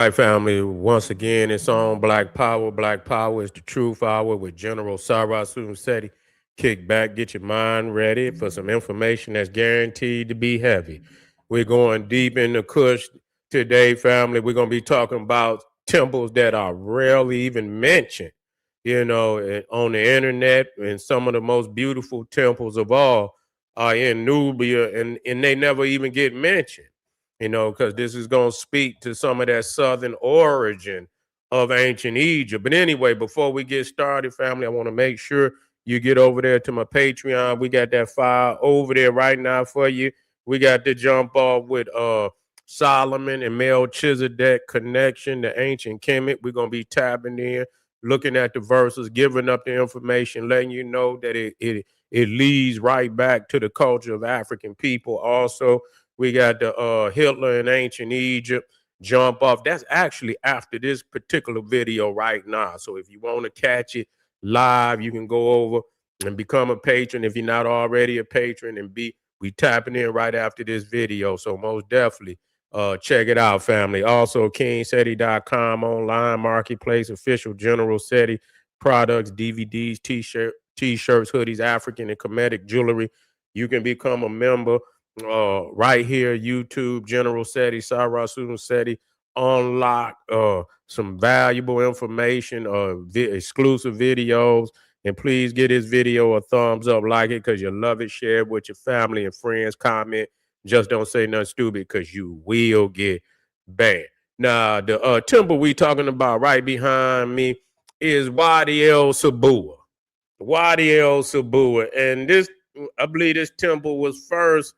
Right, family. Once again, it's on Black Power. Black Power is the truth hour with General Sarah Seti. Kick back, get your mind ready for some information that's guaranteed to be heavy. We're going deep in the Kush today, family. We're going to be talking about temples that are rarely even mentioned, on the internet. And some of the most beautiful temples of all are in Nubia, and they never even get mentioned, because this is going to speak to some of that southern origin of ancient Egypt. But anyway, before we get started, family, I want to make sure you get over there to my Patreon. We got that file over there right now for you. We got to jump off with Solomon and Melchizedek connection, the ancient Kemet. We're going to be tapping in, looking at the verses, giving up the information, letting you know that it leads right back to the culture of African people. Also, we got the Hitler in ancient Egypt jump off. That's actually after this particular video right now. So if you want to catch it live, you can go over and become a patron if you're not already a patron, and we tapping in right after this video. So most definitely check it out, family. Also, KingSeti.com online marketplace, official General Seti products, DVDs, t-shirts, hoodies, African and Kemetic jewelry. You can become a member right here, YouTube, General Seti, Sarah Seti, unlock some valuable information, exclusive videos. And please give this video a thumbs up, like it, because you love it. Share it with your family and friends. Comment. Just don't say nothing stupid, because you will get banned. Now, the temple we talking about right behind me is Wadi El Sabua. Wadi El Sabua. And I believe this temple was first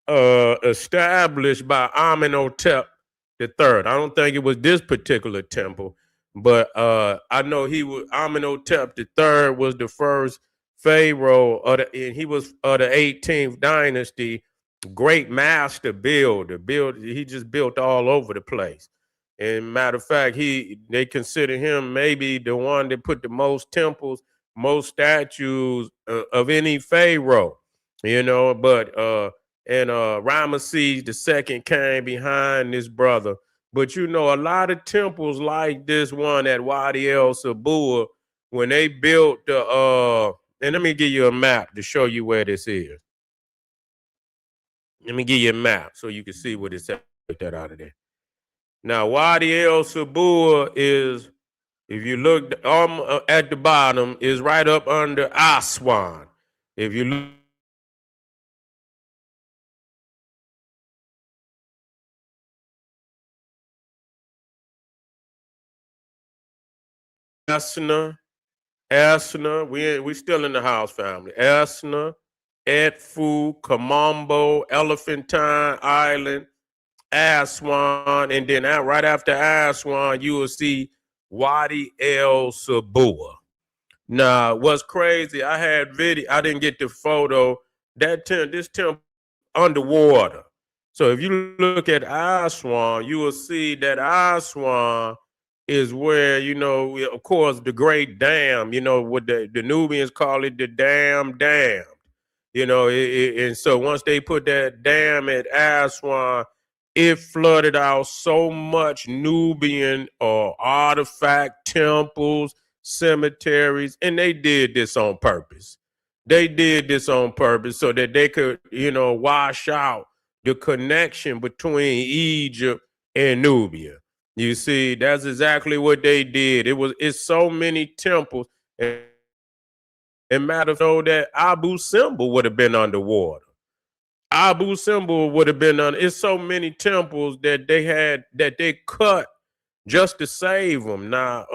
established by Amenhotep III. I don't think it was this particular temple, but I know Amenhotep III was the first pharaoh and he was of the 18th dynasty, great master builder. He just built all over the place. And matter of fact, they consider him maybe the one that put the most temples, most statues of any pharaoh. But and Rameses the second came behind this brother. But a lot of temples like this one at Wadi El Sabua, when they built and let me give you a map to show you where this is. Let me give you a map so you can see what it's at. Take that out of there. Now, Wadi El Sabua is, if you look at the bottom, is right up under Aswan. If you look Asna, we still in the house, family. Asna, Edfu, Kamambo, Elephantine Island, Aswan, and then right after Aswan, you will see Wadi El Sabua. Now, what's crazy? I had video. I didn't get the photo. This temple underwater. So if you look at Aswan, you will see that Aswan is where, of course, the great dam, what the Nubians call it, the dam. And so once they put that dam at Aswan, it flooded out so much Nubian artifact temples, cemeteries, and they did this on purpose. They did this on purpose so that they could, wash out the connection between Egypt and Nubia. You see, that's exactly what they did. It's so many temples. And matter of fact, that Abu Simbel would have been underwater. Abu Simbel would have been under. It's so many temples that they cut just to save them. Now,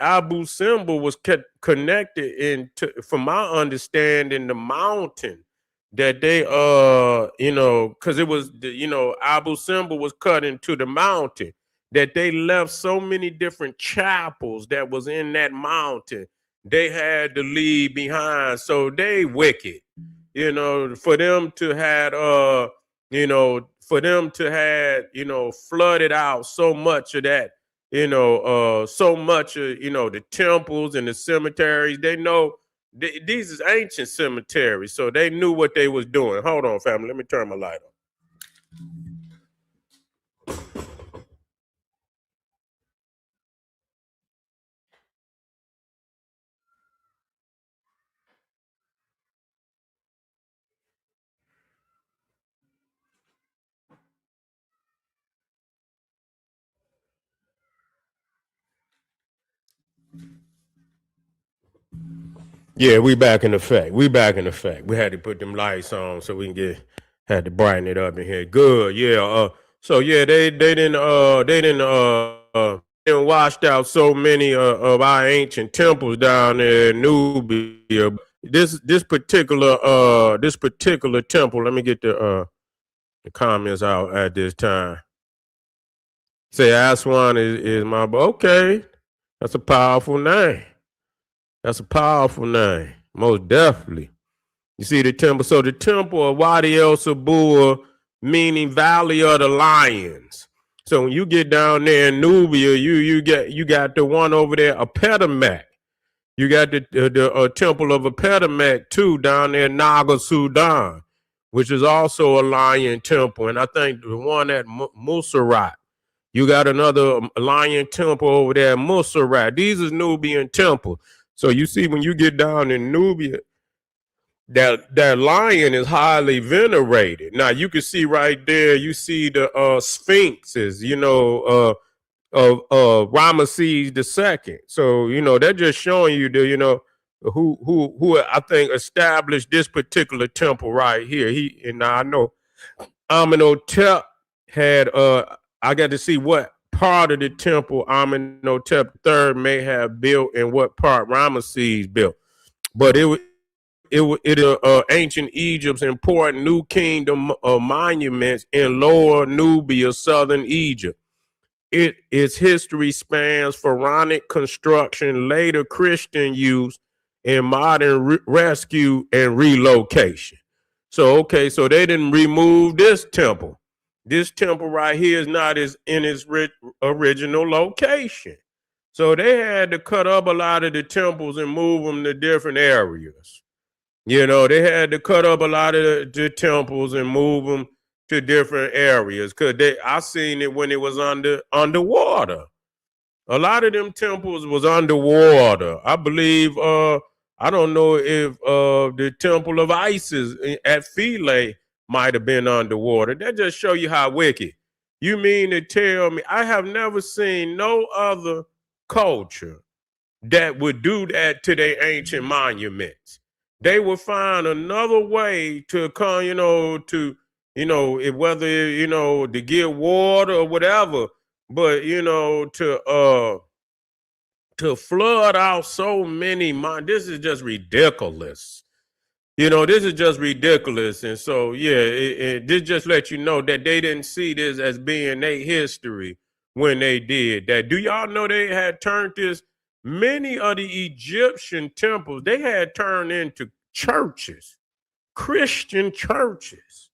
Abu Simbel was connected into, from my understanding, the mountain that they because it was Abu Simbel was cut into the mountain, that they left so many different chapels that was in that mountain they had to leave behind. So they wicked, for them to had flooded out so much of that, so much of the temples and the cemeteries. They know these is ancient cemeteries, so they knew what they was doing. Hold on, family. Let me turn my light on. Yeah, we back in effect. We back in effect. We had to put them lights on so we can had to brighten it up in here. Good, yeah. So yeah, they didn't washed out so many of our ancient temples down there in Nubia. This particular temple. Let me get the comments out at this time. Say Aswan is my okay. That's a powerful name. That's a powerful name. Most definitely. You see the temple. So the temple of Wadi El Sabua, meaning Valley of the Lions. So when you get down there in Nubia, you got the one over there, Apetamek. You got the temple of Apetamek too down there in Naga, Sudan, which is also a lion temple. And I think the one at Musarat. You got another lion temple over there at Musarat. These is Nubian temples. So you see when you get down in Nubia, that lion is highly venerated. Now you can see right there, you see the sphinxes, of Rameses II. So they're just showing you who I think established this particular temple right here. And now I know Amenhotep had I got to see what part of the temple Amenhotep III may have built and what part Ramesses built, but ancient Egypt's important New Kingdom monuments in Lower Nubia, southern Egypt. Its history spans pharaonic construction, later Christian use, and modern rescue and relocation. So okay, so they didn't remove this temple. This temple right here is not in its original location. So they had to cut up a lot of the temples and move them to different areas. They had to cut up a lot of the temples and move them to different areas because I seen it when it was underwater. A lot of them temples was underwater. I believe I don't know if the temple of Isis at Philae might have been underwater. That just show you how wicked. You mean to tell me I have never seen no other culture that would do that to their ancient monuments? They would find another way to come, whether to get water or whatever, but to flood out so many this is just ridiculous. This is just ridiculous. And so this just let you know that they didn't see this as being their history when they did that. Do y'all know they had turned this? Many of the Egyptian temples, they had turned into churches, Christian churches,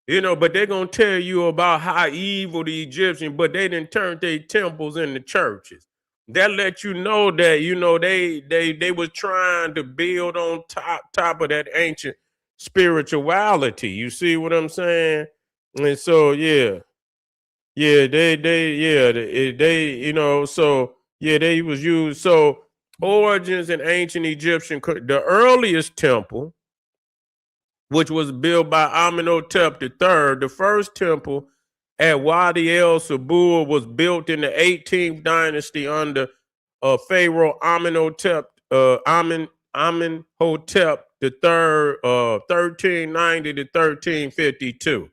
but they're going to tell you about how evil the Egyptians, but they didn't turn their temples into churches. That let you know that, they was trying to build on top of that ancient spirituality. You see what I'm saying? And so, they was used. So origins in ancient Egyptian, the earliest temple, which was built by Amenhotep III, the first temple at Wadi El Sabua was built in the 18th dynasty under Pharaoh Amenhotep III, 1390 to 1352.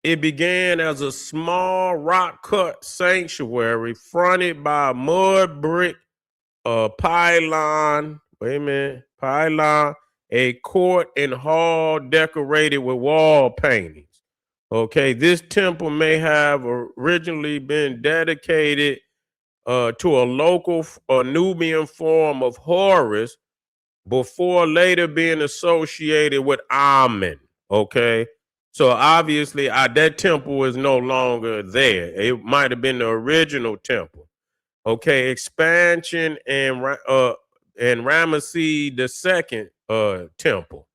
It began as a small rock-cut sanctuary fronted by a mud brick pylon. Wait a minute, pylon, a court and hall decorated with wall paintings. Okay, this temple may have originally been dedicated to a local Nubian form of Horus before later being associated with Amen. Okay, so obviously that temple is no longer there. It might have been the original temple. Okay, expansion and Ramesses II temple.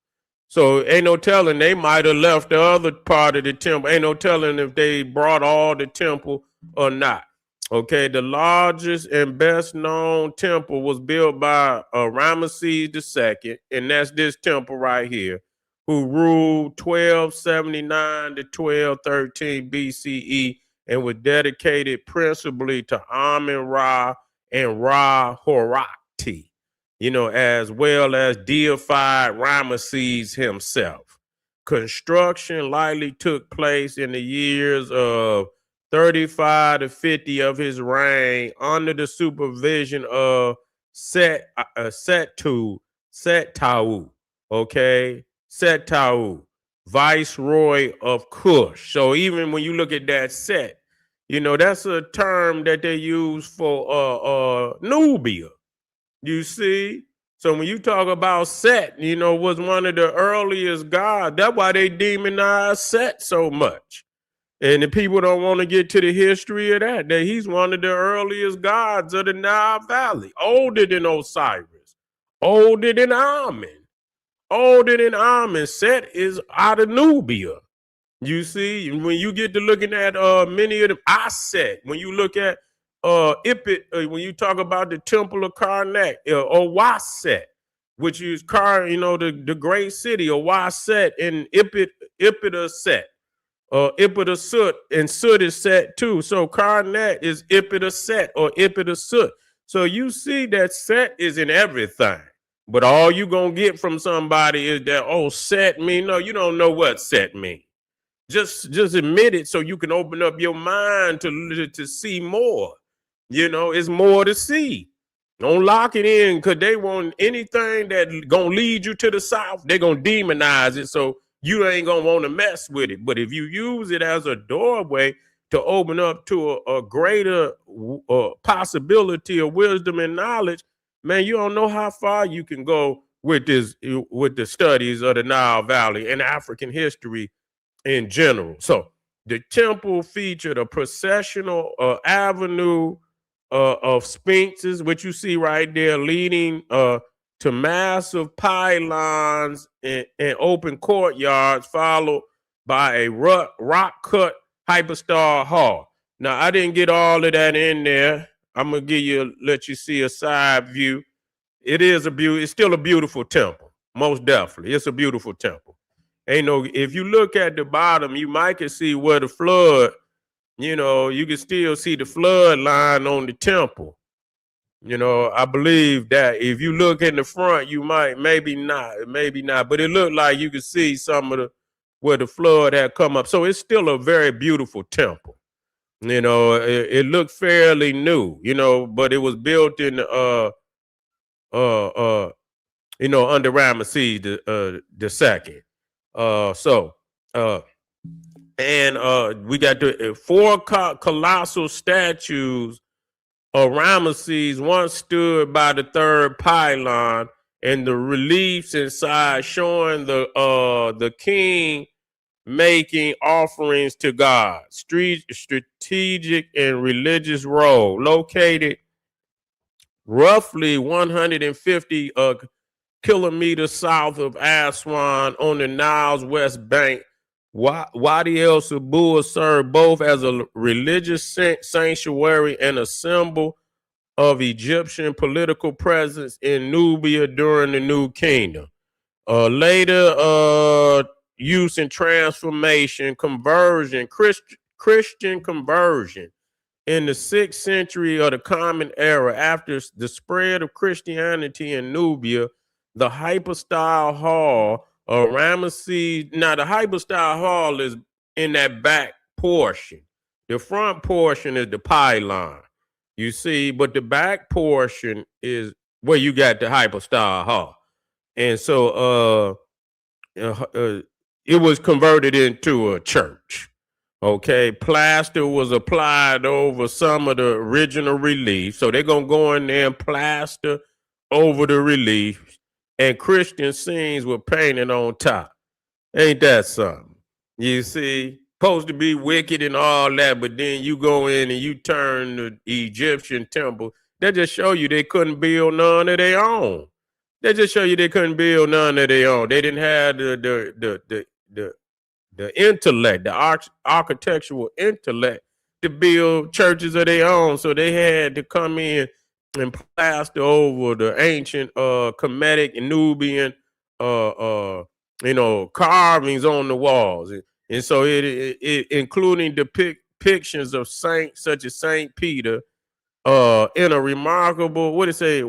So ain't no telling, they might have left the other part of the temple. Ain't no telling if they brought all the temple or not. Okay, the largest and best known temple was built by Ramesses II, and that's this temple right here, who ruled 1279 to 1213 BCE and was dedicated principally to Amen Ra and Ra Horakti, as well as deified Ramesses himself. Construction likely took place in the years of 35 to 50 of his reign under the supervision of Settau, okay? Settau, viceroy of KUSH. So even when you look at that Set, that's a term that they use for Nubia. You see? So when you talk about Set, was one of the earliest gods. That's why they demonize Set so much. And the people don't want to get to the history of that he's one of the earliest gods of the Nile Valley, older than Osiris, older than Amen, Set is out of Nubia. You see, when you get to looking at many of them, Set, when you look at Ipit, when you talk about the Temple of Karnak, or Waset, which is the great city of Waset and Ipita Set. Ipita Sut, and Sut is Set too. So Karnak is Ipita Set or Ipita Sut. So you see that Set is in everything. But all you gonna get from somebody is that, Set mean. No, you don't know what Set mean. Just admit it so you can open up your mind to see more. It's more to see. Don't lock it in, because they want anything that gonna lead you to the south, they're gonna demonize it. So you ain't gonna want to mess with it. But if you use it as a doorway to open up to a greater possibility of wisdom and knowledge, man, you don't know how far you can go with the studies of the Nile Valley and African history in general. So the temple featured a processional avenue of sphinxes, which you see right there, leading to massive pylons and open courtyards, followed by a rock-cut hypostyle hall. Now, I didn't get all of that in there. I'm gonna let you see a side view. It's still a beautiful temple, most definitely. It's a beautiful temple. If you look at the bottom, you might can see where the flood, you can still see the flood line on the temple. I believe that if you look in the front, you maybe not, but it looked like you could see some of where the flood had come up. So it's still a very beautiful temple. It looked fairly new, but it was built in under Ramesses the second. We got the 4 colossal statues of Ramesses once stood by the 3rd pylon, and the reliefs inside showing the king making offerings to God. Strategic and religious role. Located roughly 150 kilometers south of Aswan on the Nile's west bank, Wadi El Suba served both as a religious sanctuary and a symbol of Egyptian political presence in Nubia during the New Kingdom. Later use and transformation, conversion, Christian conversion in the 6th century of the Common Era. After the spread of Christianity in Nubia, the hypostyle hall of Ramesses. Now, the hypostyle hall is in that back portion. The front portion is the pylon, you see, but the back portion is where you got the hypostyle hall. And so it was converted into a church. Okay, plaster was applied over some of the original relief. So they're going to go in there and plaster over the relief, and Christian scenes were painted on top. Ain't that something? You see, supposed to be wicked and all that, but then you go in and you turn the Egyptian temple. That just show you they couldn't build none of their own. That just show you they couldn't build none of their own. They didn't have the intellect, the architectural intellect to build churches of their own. So they had to come in and plaster over the ancient Kemetic and Nubian carvings on the walls. And so it including depictions of saints such as Saint Peter in a remarkable, what it say,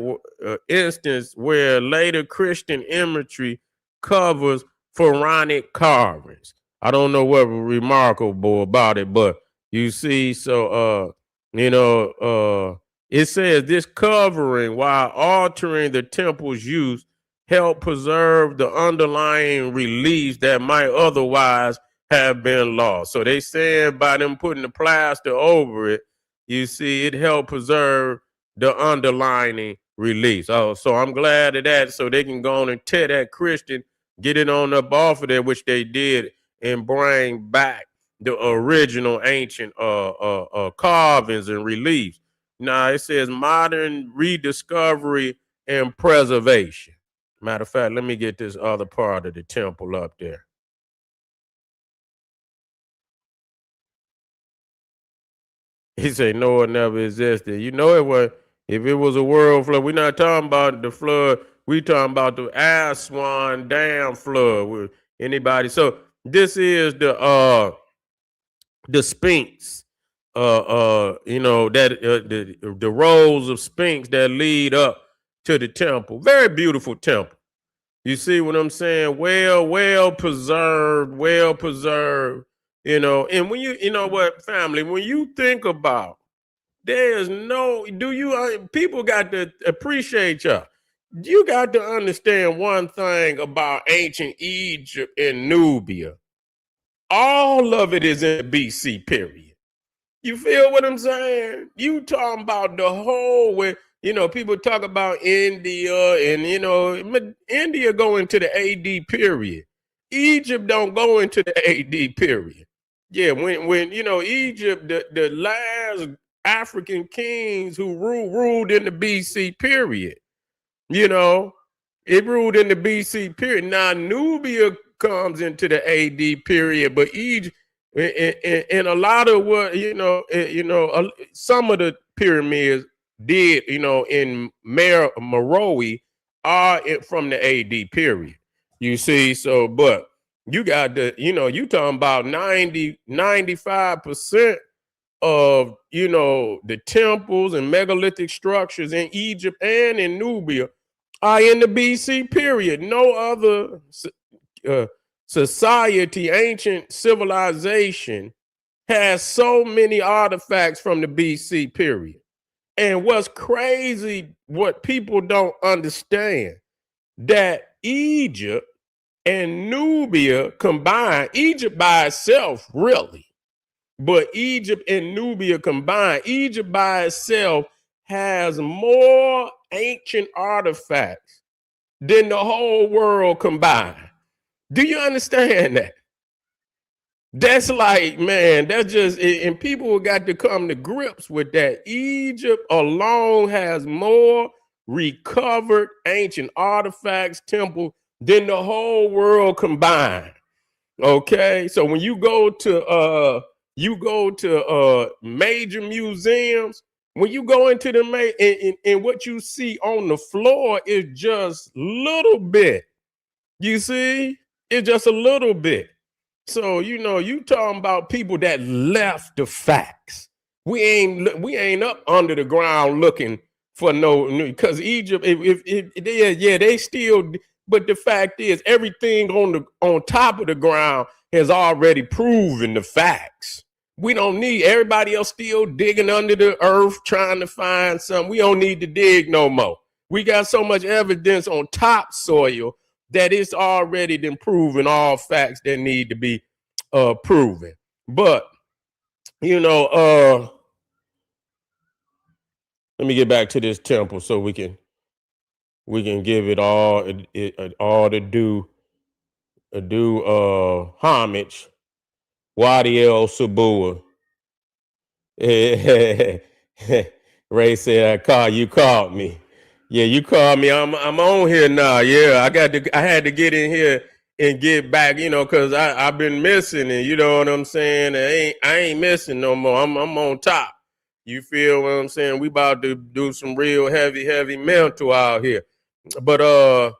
instance where later Christian imagery covers pharaonic carvings. I don't know what remarkable about it, but you see, so it says this covering, while altering the temple's use, help preserve the underlying reliefs that might otherwise have been lost. So they saying by them putting the plaster over it, you see, it helped preserve the underlying release. Oh, so I'm glad of that. So they can go on and tear that Christian, get it on up off of there, which they did, and bring back the original ancient carvings and reliefs. Now it says modern rediscovery and preservation. Matter of fact, let me get this other part of the temple up there. He said Noah never existed. You know it was. If it was a world flood, we're not talking about the flood. We talking about the Aswan Dam flood with anybody. So this is the Sphinx. The rows of Sphinx that lead up to the temple. Very beautiful temple. You see what I'm saying? Well preserved, well preserved. And when you know what, family, when you think about, there's no, people got to appreciate y'all. You got to understand one thing about ancient Egypt and Nubia. All of it is in the BC period. You feel what I'm saying? You talking about the whole way, people talk about India and, India go into the AD period. Egypt don't go into the AD period. Yeah, when Egypt, the last African kings who ruled in the BC period, it ruled in the BC period. Now Nubia comes into the AD period, but Egypt and a lot of what some of the pyramids did, in Meroe are from the AD period. You see, so but you got you talking about 95% of the temples and megalithic structures in Egypt and in Nubia are in the BC period. No other society, ancient civilization, has so many artifacts from the BC period. And what's crazy, what people don't understand, that Egypt and Nubia combined, Egypt by itself, really, but Egypt and Nubia combined, Egypt by itself has more ancient artifacts than the whole world combined. Do you understand that? That's like, man, that's just, and people got to come to grips with that. Egypt alone has more recovered ancient artifacts, temple, than the whole world combined. Okay, so when you go to major museums, when you go into the and what you see on the floor is just little bit. You see, it's just a little bit. So you talking about people that left the facts. We ain't up under the ground looking for because Egypt, they still. But the fact is, everything on top of the ground has already proven the facts. We don't need everybody else still digging under the earth trying to find something. We don't need to dig no more. We got so much evidence on topsoil that it's already been proven all facts that need to be proven. But let me get back to this temple so we can give it all the due homage. Wadi El Suba. Ray said, you called me. Yeah, you called me. I'm on here now. Yeah, I had to get in here and get back, because I've been missing it. You know what I'm saying? I ain't missing no more. I'm on top. You feel what I'm saying? We about to do some real heavy mental out here. But the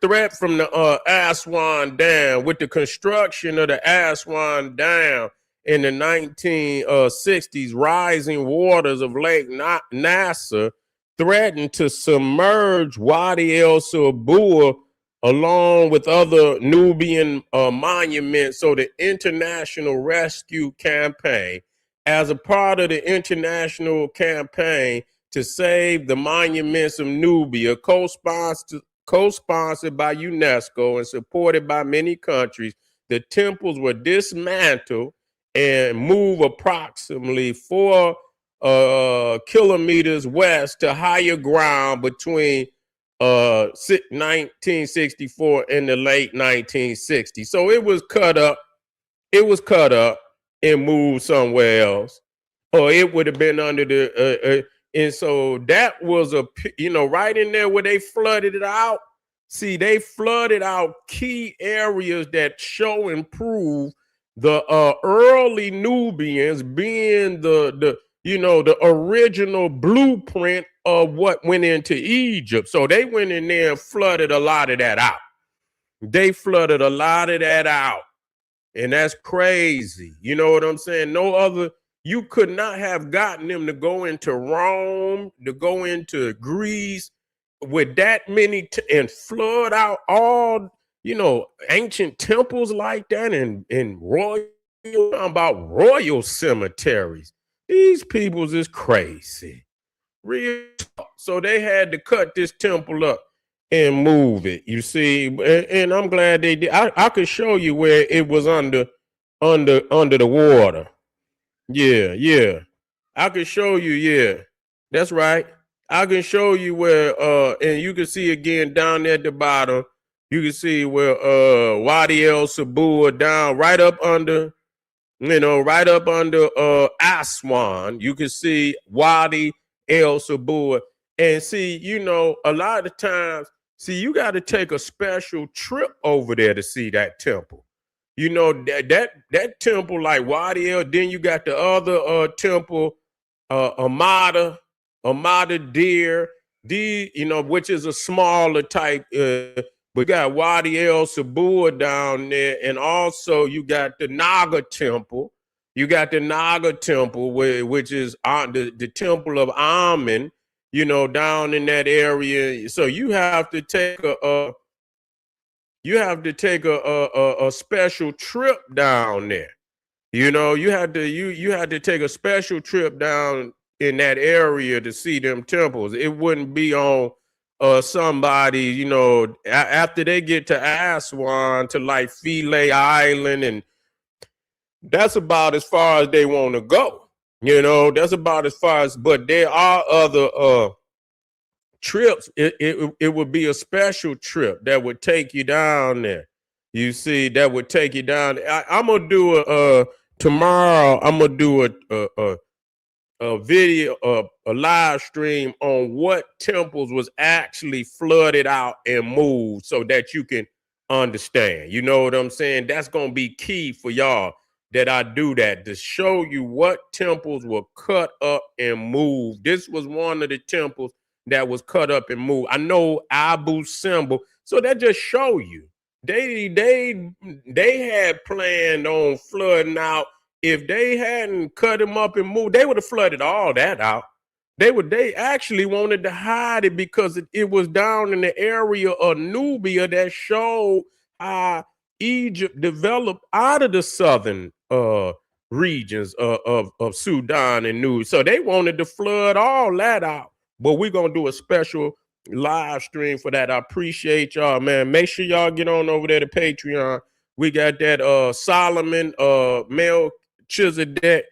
threat from the Aswan Dam, with the construction of the Aswan Dam in the 1960s, rising waters of Lake Nasser threatened to submerge Wadi El Suba along with other Nubian monuments. So the International Rescue Campaign, as a part of the international campaign to save the monuments of Nubia, co-sponsored by UNESCO and supported by many countries, the temples were dismantled and moved approximately 4 kilometers west to higher ground between 1964 and the late 1960s. So it was cut up. It was cut up and moved somewhere else, or it would have been under the. And so that was right in there where they flooded it out. See, they flooded out key areas that show and prove the early Nubians being the original blueprint of what went into Egypt. So they went in there and flooded a lot of that out. They flooded a lot of that out. And that's crazy. You know what I'm saying? You could not have gotten them to go into Rome, to go into Greece with that many and flood out all, ancient temples like that and royal, about royal cemeteries. These peoples is crazy. Real. So they had to cut this temple up and move it, you see, and I'm glad they did. I could show you where it was under the water. Yeah. I could show you, yeah. That's right. I can show you where and you can see again down there at the bottom, you can see where Wadi El Suba down right up under Aswan. You can see Wadi El Suba. And see, a lot of times, you got to take a special trip over there to see that temple. That temple like Wadi El, then you got the other temple, Amada Deer, which is a smaller type. We got Wadi El Suba down there, and also you got the Naga Temple. You got the Naga Temple, which is the Temple of Amen, down in that area. So you have to take a special trip down there. You had to take a special trip down in that area to see them temples. It wouldn't be on somebody, after they get to Aswan to like Philae Island, and that's about as far as they want to go. That's about as far as, but there are other trips. It would be a special trip that would take you down there. You see, that would take you down. I'm gonna do tomorrow. I'm gonna do a video, a live stream on what temples was actually flooded out and moved, so that you can understand. You know what I'm saying? That's gonna be key for y'all, that I do that, to show you what temples were cut up and moved. This was one of the temples that was cut up and moved. I know Abu Simbel, so that just show you they had planned on flooding out. If they hadn't cut him up and moved, they would have flooded all that out. They actually wanted to hide it because it was down in the area of Nubia that showed how Egypt developed out of the southern regions of Sudan and Nubia. So they wanted to flood all that out. But we're going to do a special live stream for that. I appreciate y'all, man. Make sure y'all get on over there to Patreon. We got that Solomon Melchizedek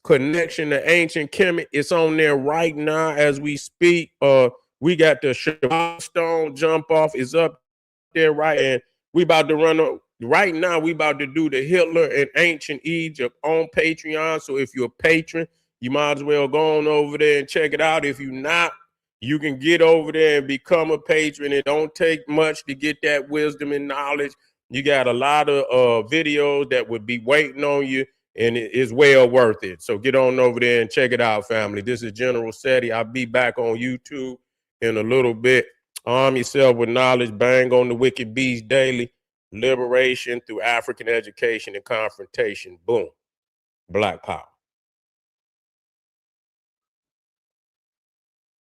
connection to ancient Kemet. It's on there right now as we speak. We got the Shabbat Stone jump off is up there, right? And we about to run right now. We about to do the Hitler and ancient Egypt on Patreon. So if you're a patron, you might as well go on over there and check it out. If you're not, you can get over there and become a patron. It don't take much to get that wisdom and knowledge. You got a lot of videos that would be waiting on you, and it is well worth it. So get on over there and check it out, family. This is General Seti. I'll be back on YouTube in a little bit. Arm yourself with knowledge. Bang on the Wicked Beast Daily. Liberation through African education and confrontation. Boom. Black Power.